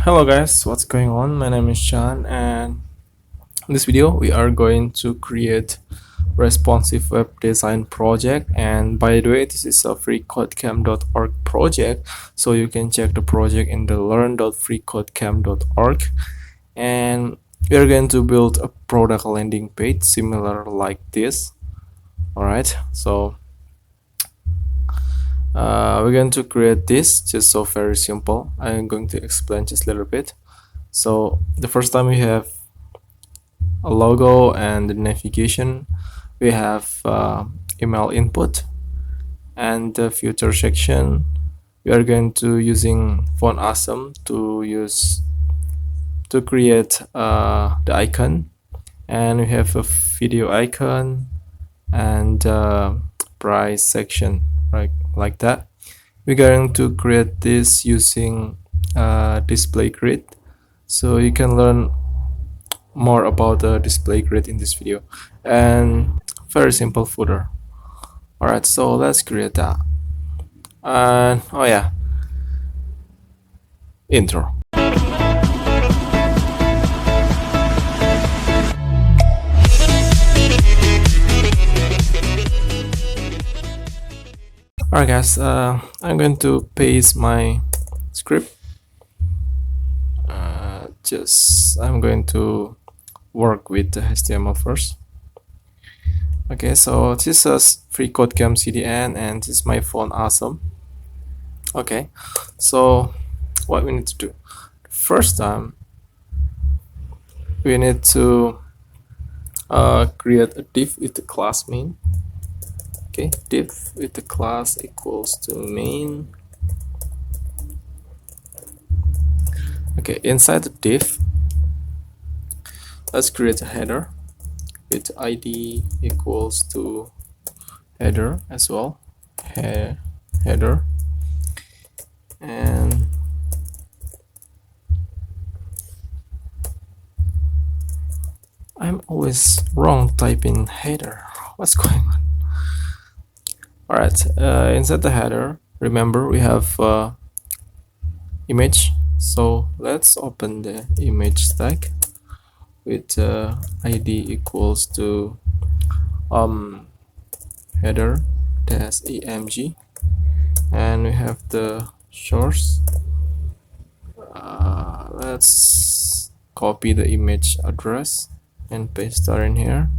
Hello guys, what's going on? My name is Sean, and in this video we are going to create responsive web design project. And by the way, this is a freecodecamp.org project, so you can check the project in the learn.freecodecamp.org. And we are going to build a product landing page similar like this. All right, so we're going to create this just so very simple. I'm going to explain just a little bit. So the first time we have a logo and the navigation, we have email input, and the future section we are going to using font awesome to create the icon, and we have a video icon and price section, right, like that. We're going to create this using display grid, so you can learn more about the display grid in this video, and very simple footer. All right, so let's create that. And oh yeah, intro. Alright guys, I'm going to paste my script. I'm going to work with the HTML first. Okay, so this is FreeCodeCamp CDN, and this is my font awesome. Okay, so what we need to do first time, we need to create a div with the class main. Okay, div with the class equals to main. Okay, inside the div, let's create a header with id equals to header as well. Header, and I'm always wrong typing header. What's going on? All right, inside the header, remember we have image, so let's open the image stack with id equals to header -emg, and we have the source. Let's copy the image address and paste that in here.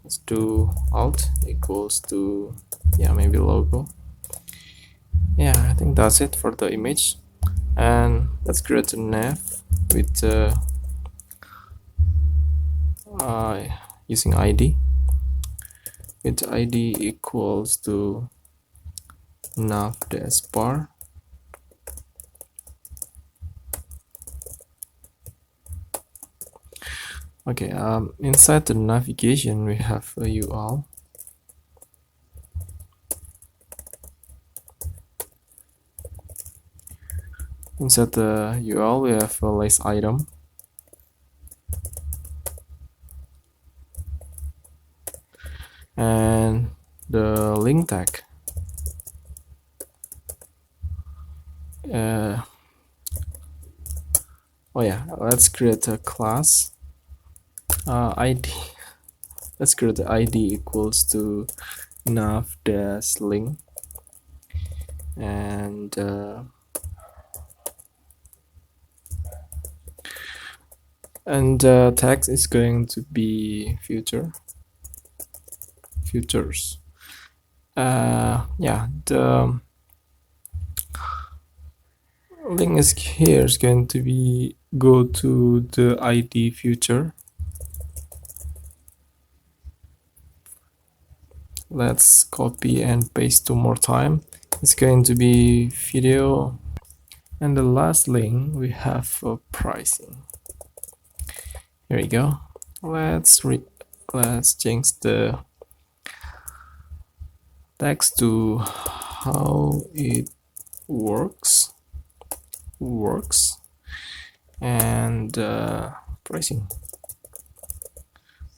Let's do alt equals to, yeah, maybe logo. Yeah, I think that's it for the image. And let's create a nav with using id, with id equals to nav -bar. Okay, inside the navigation we have a UL. Inside the UL we have a list item, and the link tag. Oh yeah, let's create a class id. Let's create the id equals to nav-link, and text is going to be futures. Yeah, the link is here is going to be go to the id future. Let's copy and paste 2 more time. It's going to be video, and the last link we have pricing. Here we go. Let's change the text to how it works, and pricing.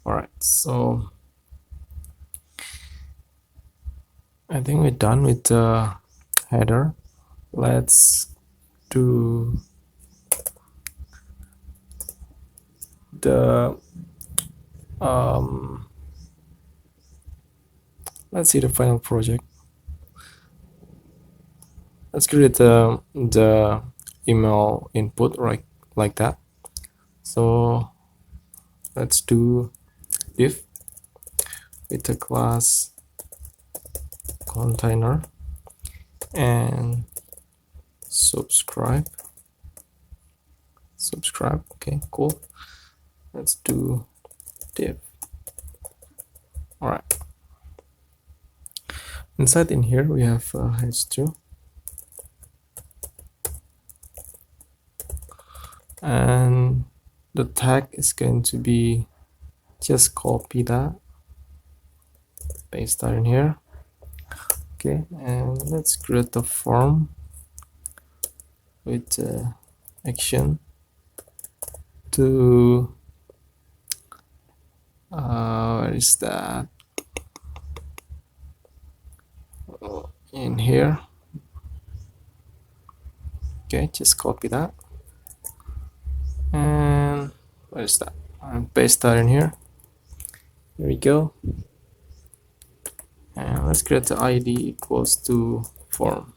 All right, so I think we're done with the header. Let's do the let's see the final project. Let's create the email input right like that. So let's do div with the class container and subscribe. Okay, cool. Let's do div. All right. Inside in here we have h2, and the tag is going to be, just copy that, paste that in here. Okay, and let's create the form with action to where is that? In here. Okay, just copy that, and where is that? And paste that in here. Here we go. And let's create the ID equals to form.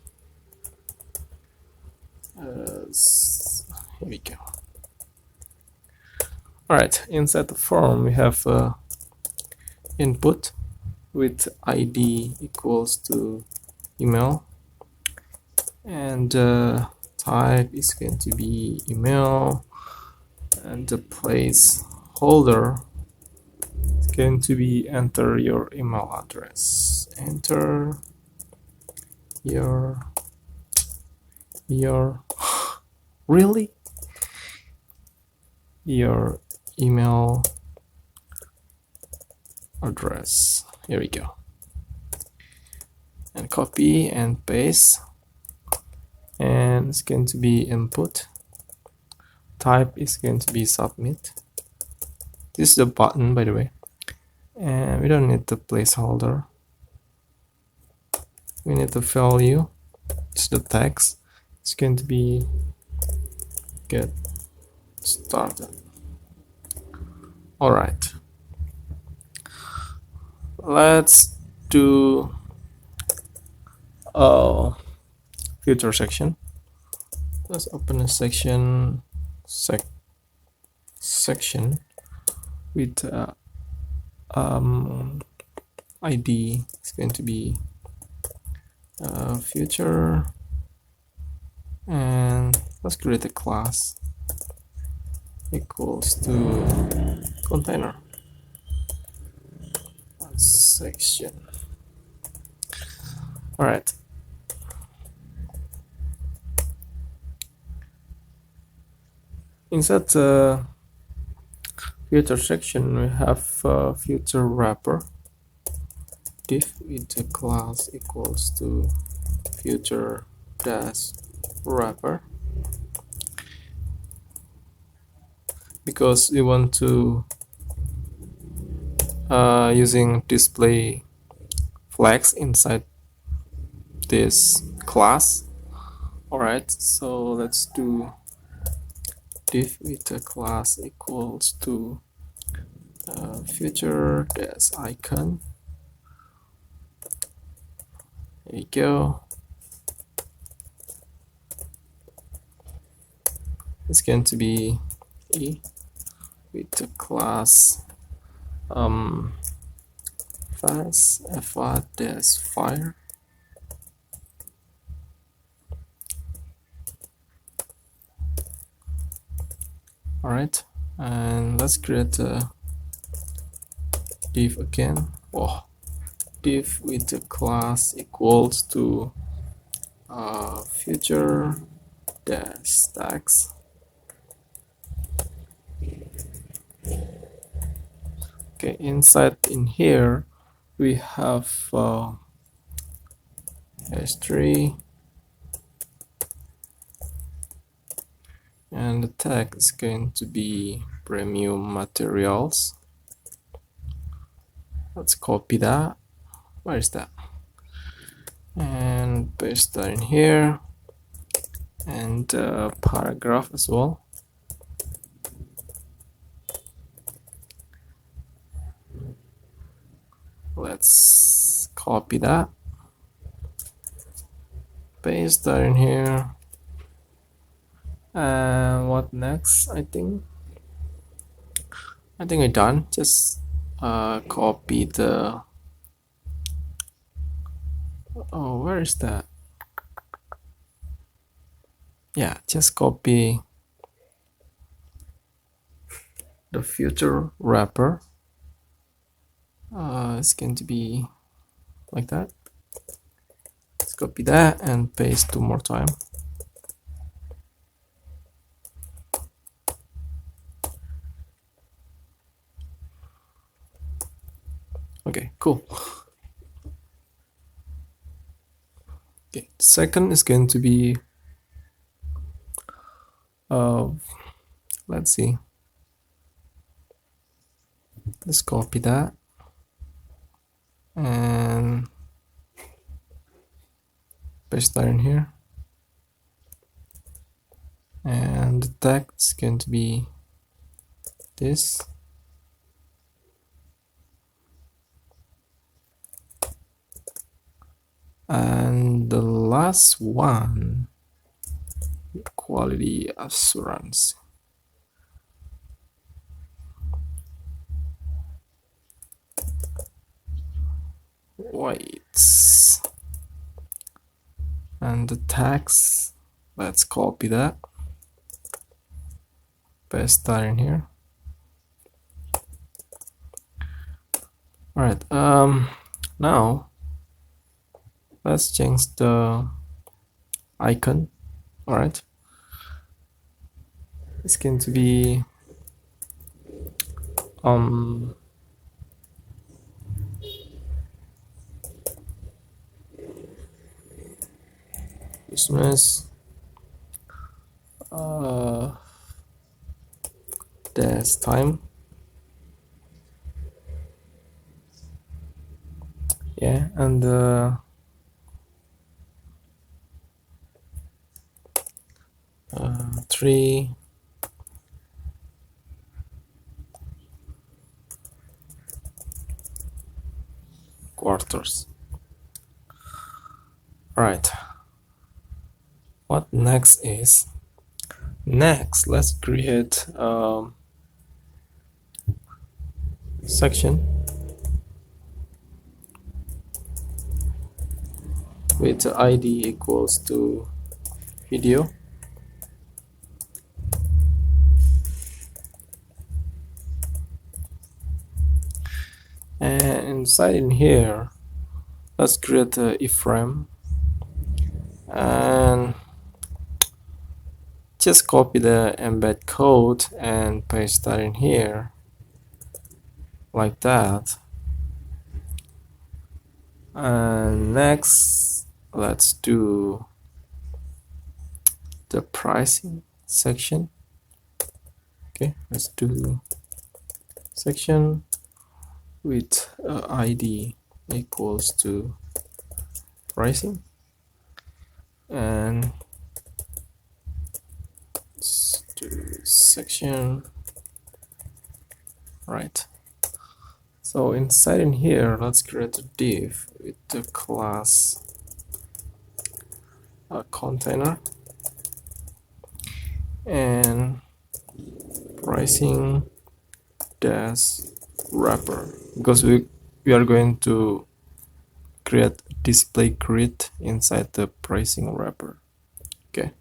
Here we go. All right, inside the form we have input with ID equals to email, and type is going to be email, and the placeholder is going to be enter your email address. Enter your really your email address. Here we go. And copy and paste, and it's going to be input. Type is going to be submit. This is the button, by the way, and we don't need the placeholder. We need the value. It's the text. It's going to be get started. All right, let's do a future section. Let's open a section with ID is going to be future, and let's create a class equals to container section. All right, inside the future section we have future wrapper. Div with the class equals to future dash wrapper, because we want to using display flags inside this class. All right, so let's do div with the class equals to future dash icon. There you go. It's going to be E with the class fire. All right, and let's create a div again. Oh, div with the class equals to future dash tags. Okay, inside in here we have S3, and the tag is going to be premium materials. Let's copy that. Where is that? And paste that in here, and paragraph as well. let's copy that, paste that in here. And what next? I think I'm done. Just copy the, oh, where is that? Yeah, just copy the future wrapper. It's going to be like that. Let's copy that and paste 2 more times. Okay, cool. Okay, second is going to be let's see, let's copy that and paste that in here, and the tag is going to be this. And the last one, quality assurance. Wait, and the tags, let's copy that, paste that in here. All right, now let's change the icon. All right, it's going to be Christmas dash time. Yeah, and 3 quarters. All right, what next is, let's create section with ID equals to video, and inside in here let's create a iframe and just copy the embed code and paste that in here like that. And next let's do the pricing section. Okay, let's do section with ID equals to pricing, and let's do section. Right, so inside in here let's create a div with the class container and pricing dash wrapper, because we are going to create display grid inside the pricing wrapper. Okay,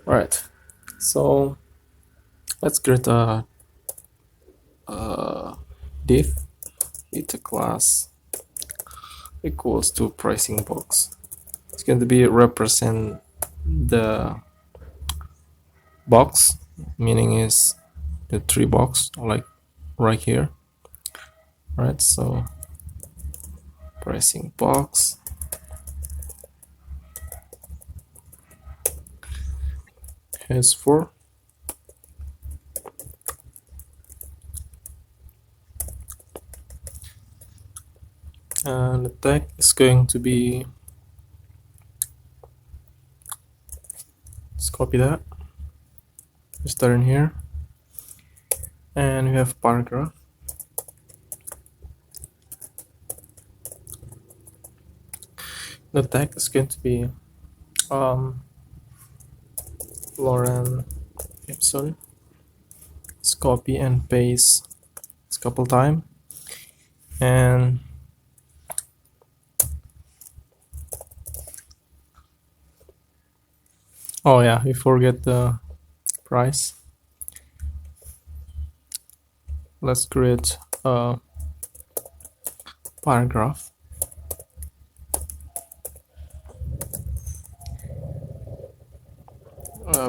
all right, so let's create a div with the class equals to pricing box. It's going to be represent the box, meaning is the 3 box, like right here. All right, so pricing box has 4, and the tag is going to be, let's copy that, start in here, and we have paragraph. The tag is going to be Lauren Gibson. Let's copy and paste this couple times, and oh yeah, we forget the price. Let's create a paragraph.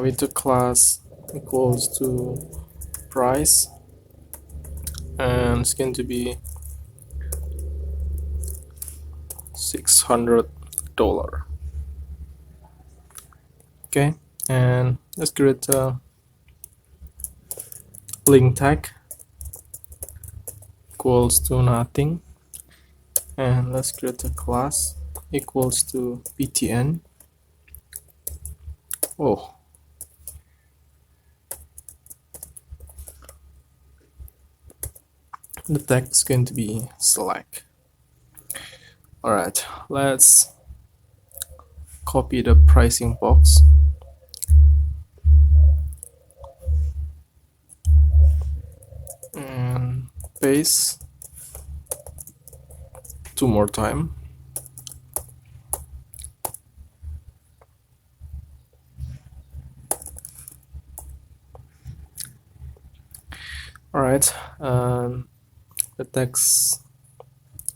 With the class equals to price, and it's going to be $600. Okay, and let's create a link tag equals to nothing, and let's create a class equals to btn. Oh, the tag is going to be select. All right, let's copy the pricing box and paste 2 more times. All right, the text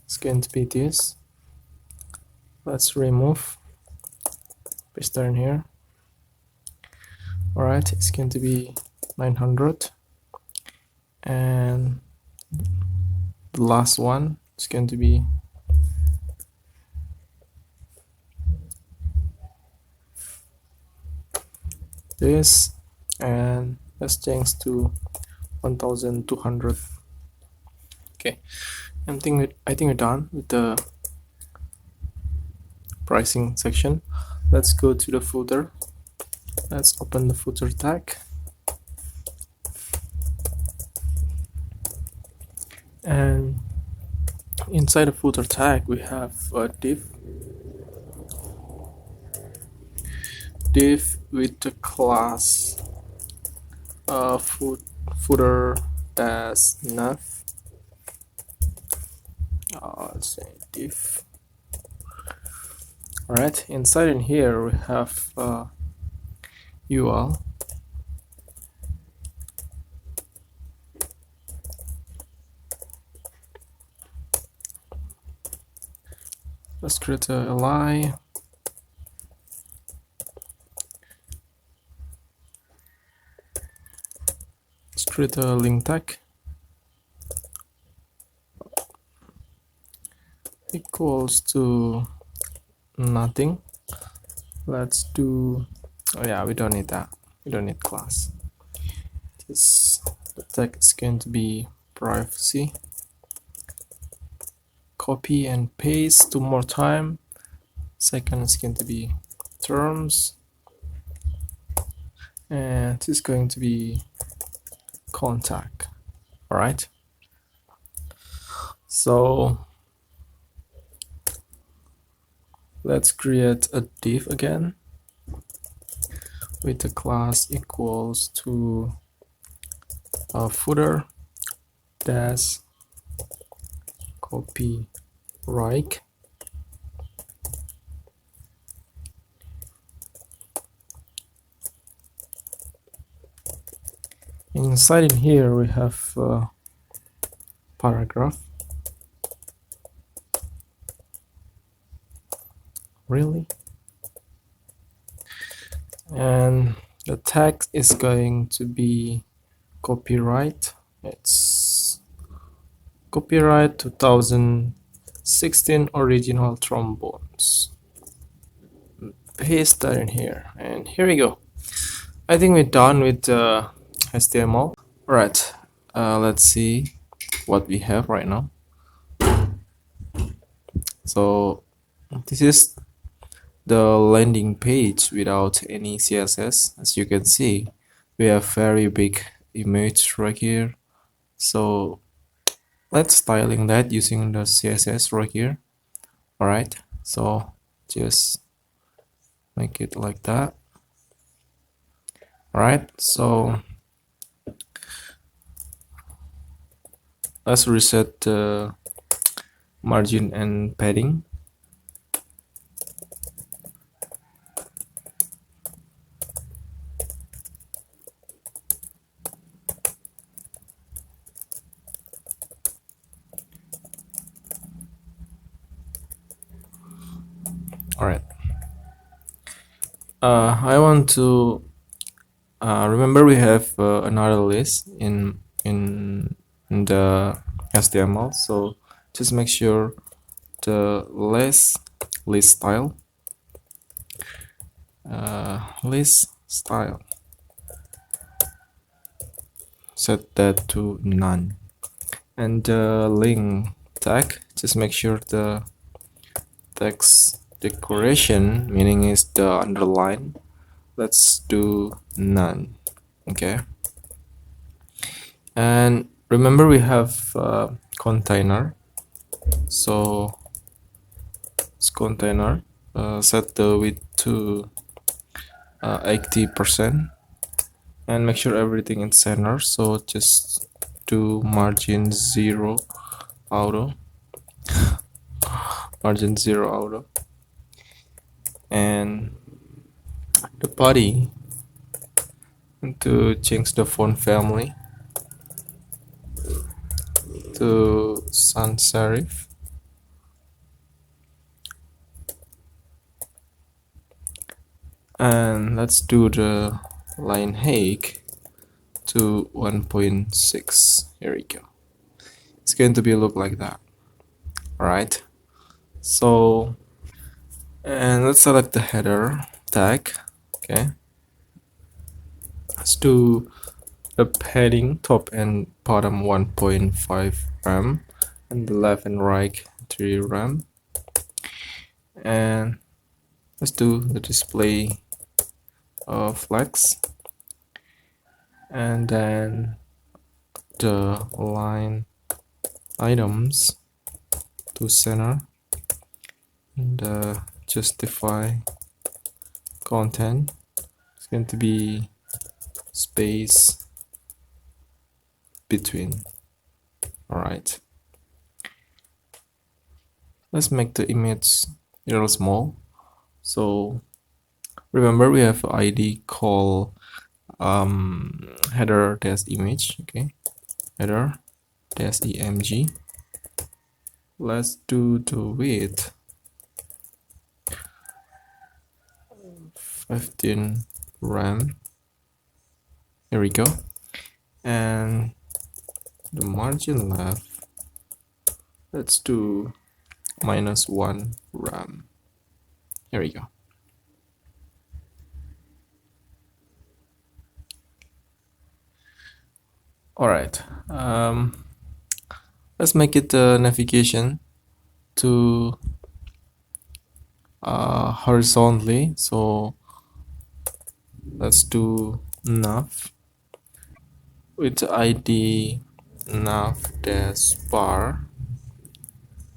is going to be this. Let's remove, paste in here. All right, it's going to be 900, and the last one is going to be this, and let's change to 1200. Okay, I think we're done with the pricing section. Let's go to the footer. Let's open the footer tag, and inside the footer tag we have a div with the class footer as nav. Let's say div. All right, inside in here we have UL. Let's create a li. Let's create a link tag equals to nothing. Let's do, oh yeah, we don't need that. We don't need class. The tag is going to be privacy. Copy and paste 2 more times. Second is going to be terms, and this is going to be contact. All right, so let's create a div again with the class equals to footer dash copyright. Inside in here we have paragraph. Really? And the tag is going to be copyright. It's copyright 2016 original trombones. Paste that in here, and here we go. I think we're done with the HTML. All right, let's see what we have right now. So this is the landing page without any CSS. As you can see, we have very big image right here. So let's styling that using the CSS right here. All right, so just make it like that. All right, so let's reset the margin and padding. All right, I want to remember we have another list in the HTML, so just make sure the list style list style, set that to none, and the link tag, just make sure the text decoration, meaning is the underline, let's do none. Okay, and remember we have container, so it's container, set the width to 80%, and make sure everything in center, so just do margin 0 auto, margin 0 auto, and the body, to change the font family to sans serif, and let's do the line height to 1.6. Here we go. It's going to be look like that. All right, so, and let's select the header tag. Okay, let's do the padding top and bottom 1.5 rem, and the left and right 3 rem, and let's do the display flex, and then the line items to center, and justify content, it's going to be space between. All right, let's make the image real small. So remember we have id called header dash image. Okay, header dash emg. Let's do the width 15 rem. Here we go, and the margin left, let's do -1 rem. Here we go. All right, let's make it navigation to horizontally, so let's do nav with id nav dash bar.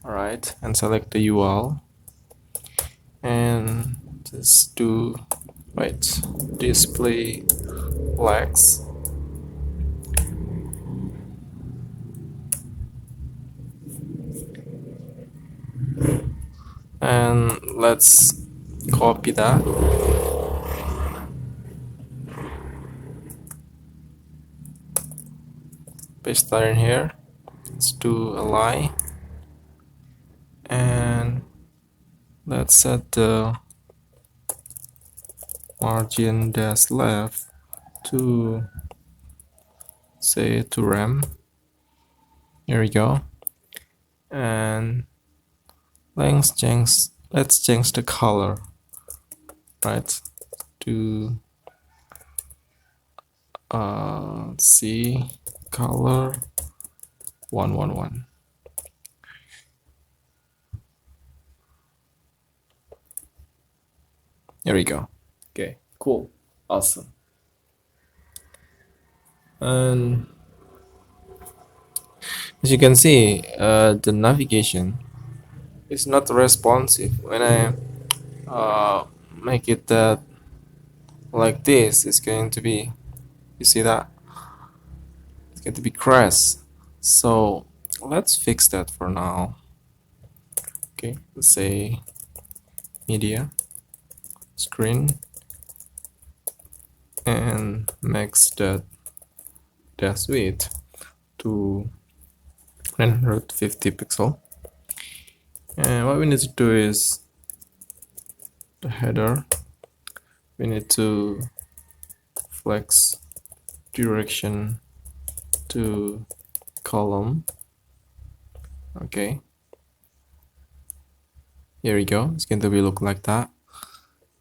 All right, and select the UL, and just do display flex, and let's copy that, paste that in here. Let's do align, and let's set the margin dash left to say to rem. Here we go, and let's change the color, right, to see color 111. There we go. Okay, cool, awesome. And as you can see, the navigation is not responsive when I make it that like this. It's going to be, you see that, it's going to be crash. So let's fix that for now. Okay, let's say media screen and max that dash width to 950 pixel. And what we need to do is the header, we need to flex direction to column. Okay, here we go. It's going to be look like that.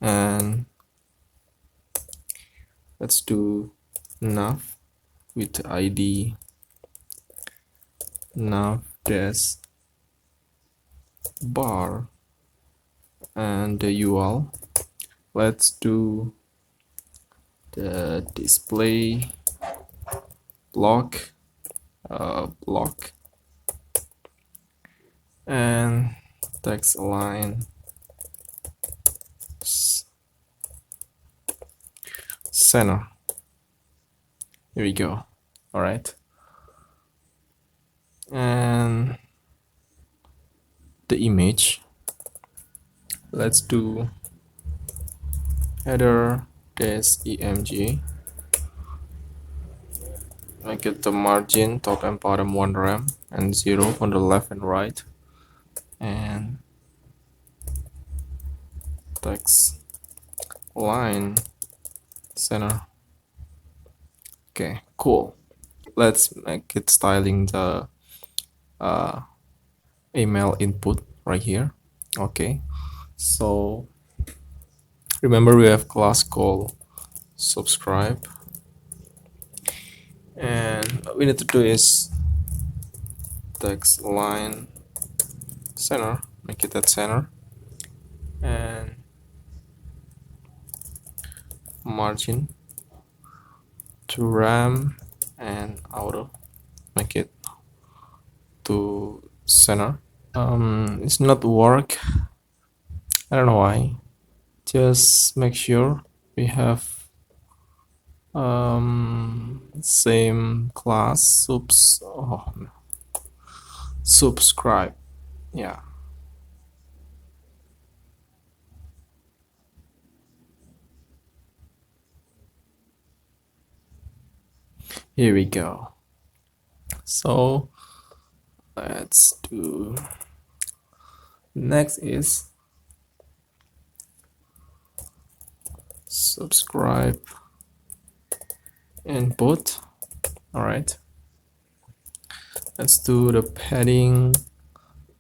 And let's do nav with id nav dash bar and the UL. Let's do the display block and text align center. Here we go. All right, and the image, let's do header dash emg, make it the margin top and bottom 1 rem and 0 on the left and right, and text line center. Okay, cool. Let's make it styling the email input right here. Okay, so remember we have class called subscribe, and what we need to do is text line center, make it at center, and margin to ram and auto, make it to center. It's not work, I don't know why. Just make sure we have same class subscribe. Yeah, here we go. So let's do, next is subscribe input. All right, let's do the padding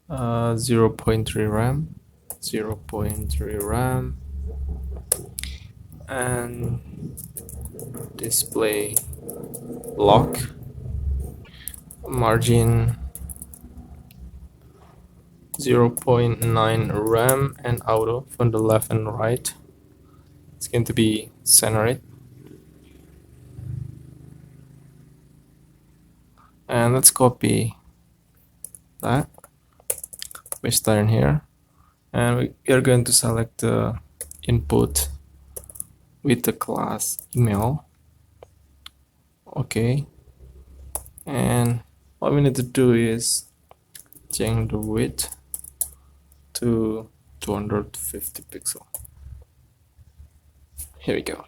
0.3 ram, 0.3 ram, and display block, margin 0.9 ram and auto from the left and right. It's going to be centered, and let's copy that, paste that in here, and we are going to select the input with the class email. Okay, and what we need to do is change the width to 250 pixel. Here we go,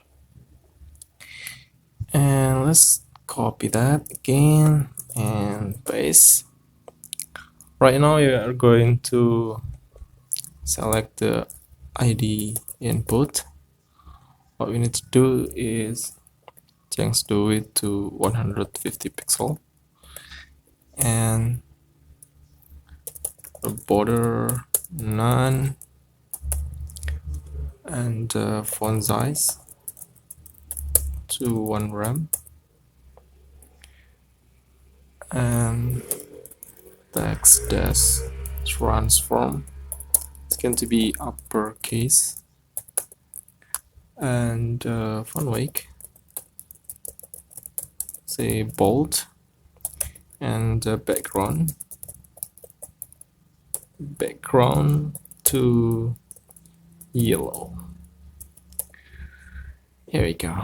and let's copy that again and paste. Right now you are going to select the ID input. What we need to do is change the width to 150 pixel and the border none, and font size to 1 rem, and text dash transform, it's going to be uppercase, and font weight say bold, and the background to yellow. Here we go.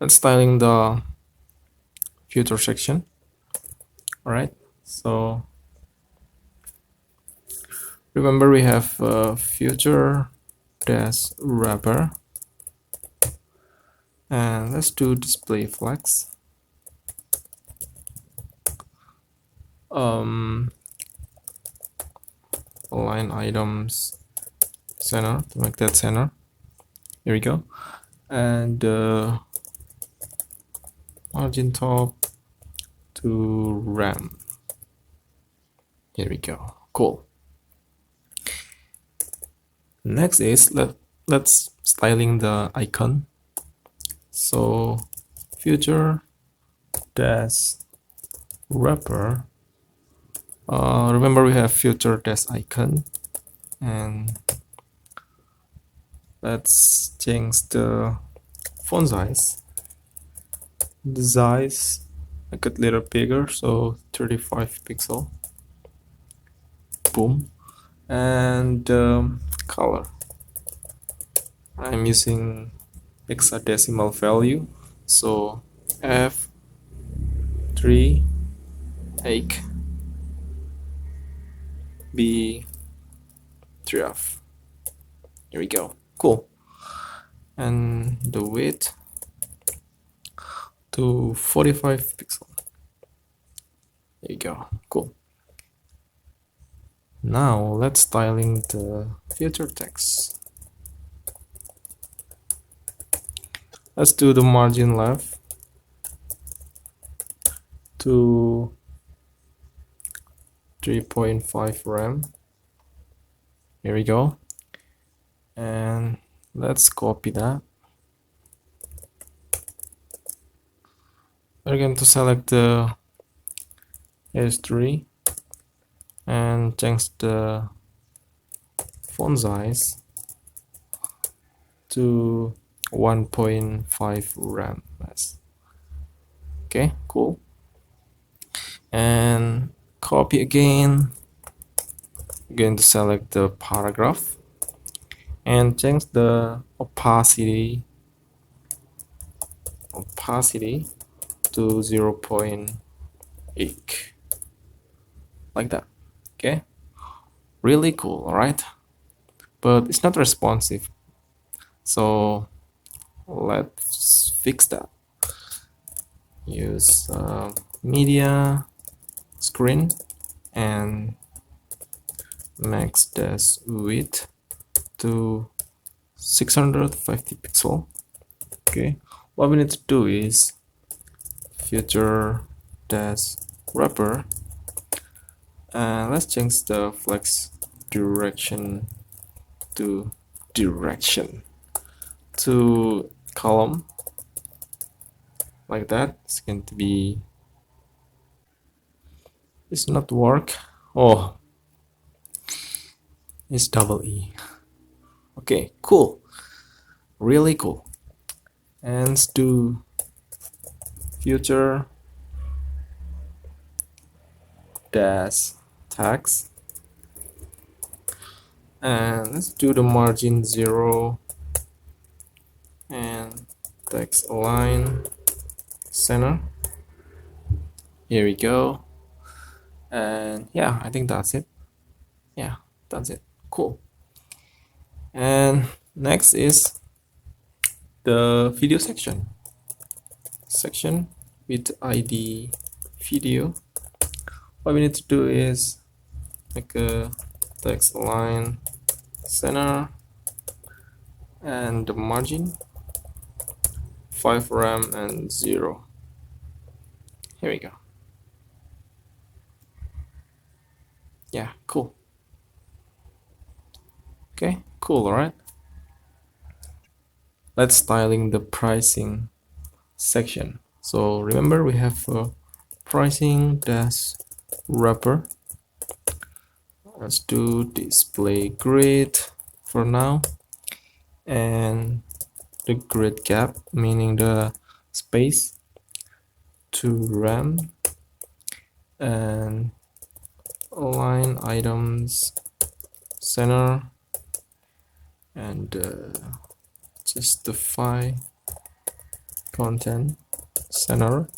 Let's styling the footer section. All right, so remember we have footer dash wrapper, and let's do display flex. Align items center to make that center. Here we go. And margin top to RAM. Here we go. Cool. Next is let's styling the icon. So footer dash wrapper. Remember we have footer dash icon, and let's change the font size. The size make it a little bigger, so 35 pixel. Boom. And color, I'm using hexadecimal value, so F3 8 B 3F. Here we go. Cool. And the width to 45 pixel. There you go. Cool. Now let's styling the footer text. Let's do the margin left to 3.5 RAM. Here we go. And let's copy that. We're going to select the S3 and change the font size to 1.5 RAM. Okay, cool. And copy again. I'm going to select the paragraph and change the opacity to 0.8, like that. Okay, really cool. All right, but it's not responsive, so let's fix that. Use media screen and max dash width to 650 pixel. Okay, what we need to do is footer dash wrapper, and let's change the flex direction to column, like that. It's going to be, it's not work. Oh, it's double E. Okay, cool, really cool. And let's do footer dash text, and let's do the margin 0 and text align center. Here we go. And yeah, I think that's it. Yeah, that's it. Cool. And next is the video section with ID video. What we need to do is make a text align center and the margin 5 RAM and 0. Here we go. Yeah, cool. Okay, cool. All right, let's styling the pricing section. So remember we have a pricing dash wrapper. Let's do display grid for now, and the grid gap, meaning the space to rem and align items center and justify content center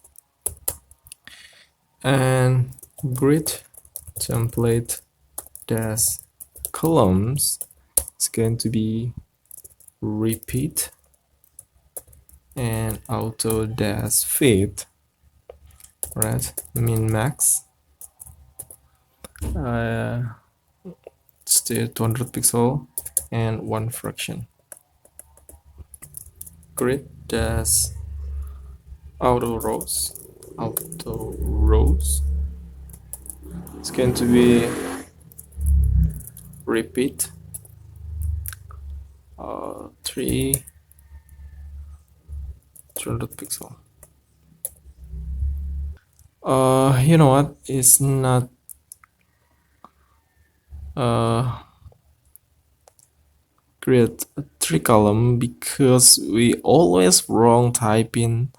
and grid template dash columns is going to be repeat and auto dash fit, right? Min max still 200 pixel and one fraction. Grid dash auto rows it's going to be repeat 300 pixel. You know what, it's not create a 3 column because we always wrong type in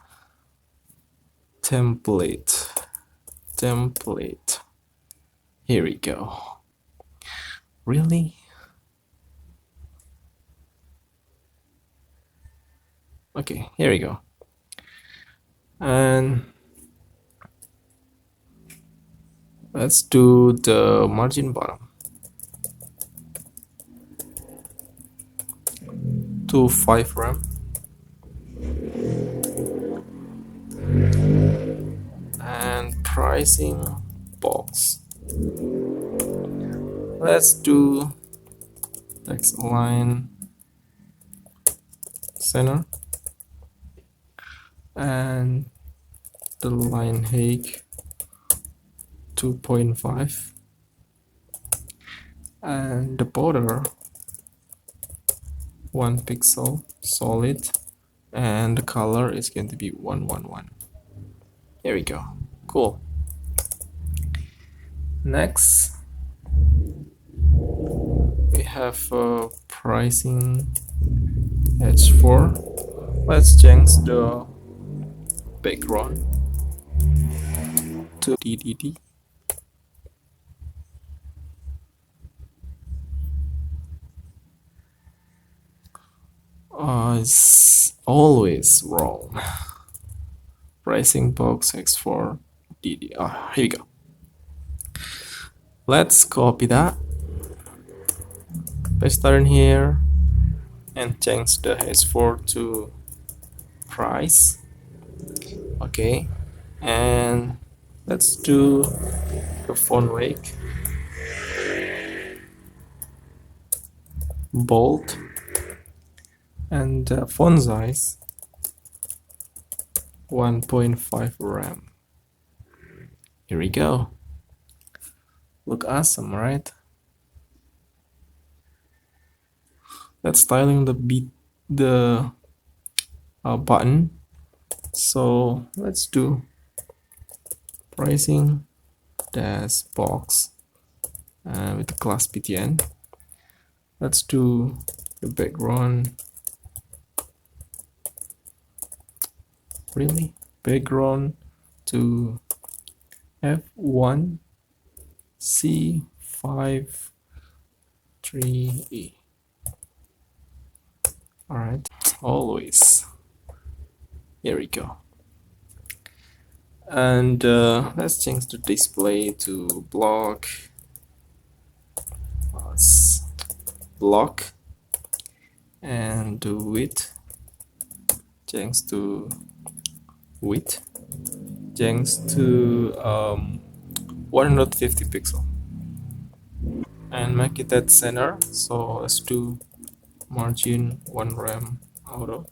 template. Here we go. Really? Okay, here we go. And let's do the margin bottom to 5 rem and pricing box. Let's do text align center and the line height 2.5 and the border 1 pixel solid and the color is going to be 111. Here we go. Cool. Next we have pricing H4. Let's change the background to DDD. It's always wrong. Pricing box X4 DD. Here we go. Let's copy that, paste that in here, and change the H4 to price. Okay, and let's do the font weight bold and font size 1.5 rem. Here we go. Look awesome, right? Let's styling the button. So let's do pricing dash box with the class btn. Let's do the background. Really? Background to F1 C5 3E. Alright, always. Here we go. And let's change the display to block. Block and the width change to width change to 150 pixel and make it at center. So let's do margin 1 rem auto.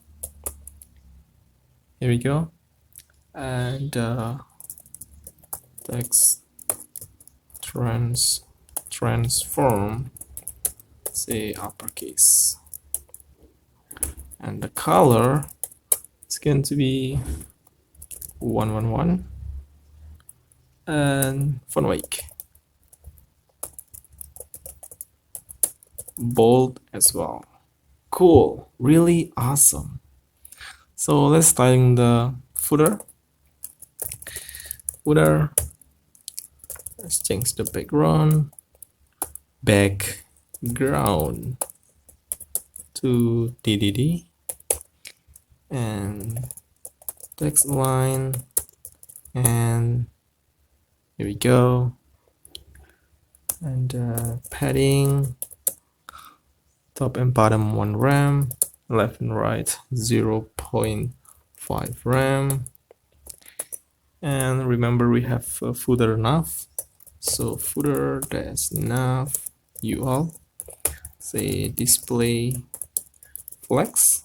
Here we go. And text transform, say uppercase, and the color is going to be 111 and font weight bold as well. Cool, really awesome. So let's styling the footer. Let's change the background to DDD, and text line, and here we go, and padding, top and bottom 1 rem, left and right 0.5 rem, and remember we have footer nav, so footer dash nav ul, say display flex,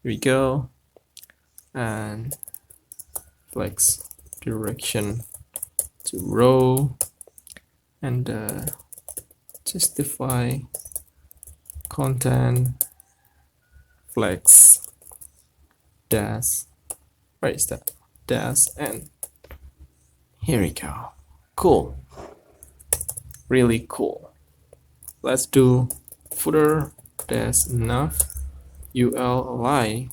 here we go, and flex direction to row, and justify content flex dash, where is that, dash, and here we go. Cool, really cool. Let's do footer dash nav ul align.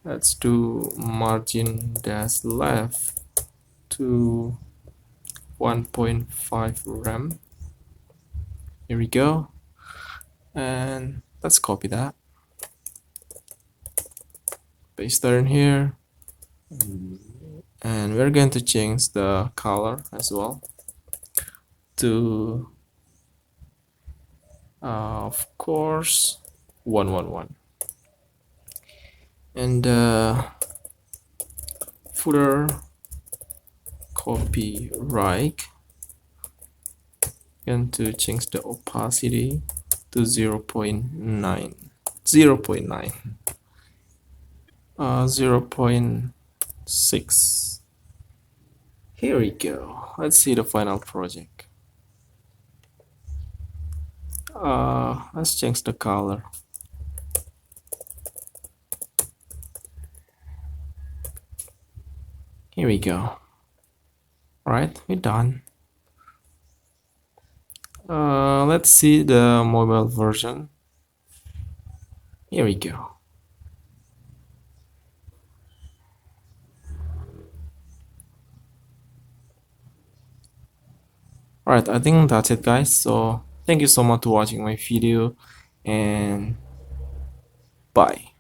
Let's do margin dash left to 1.5 rem. Here we go, and let's copy that, paste that in here, and we're going to change the color as well to of course 111, and footer copy right, and to change the opacity to 0.9, 0.6. Here we go. Let's see the final project. Let's change the color. Here we go. Alright, we're done. Let's see the mobile version. Here we go. Alright, I think that's it, guys. So thank you so much for watching my video, and bye.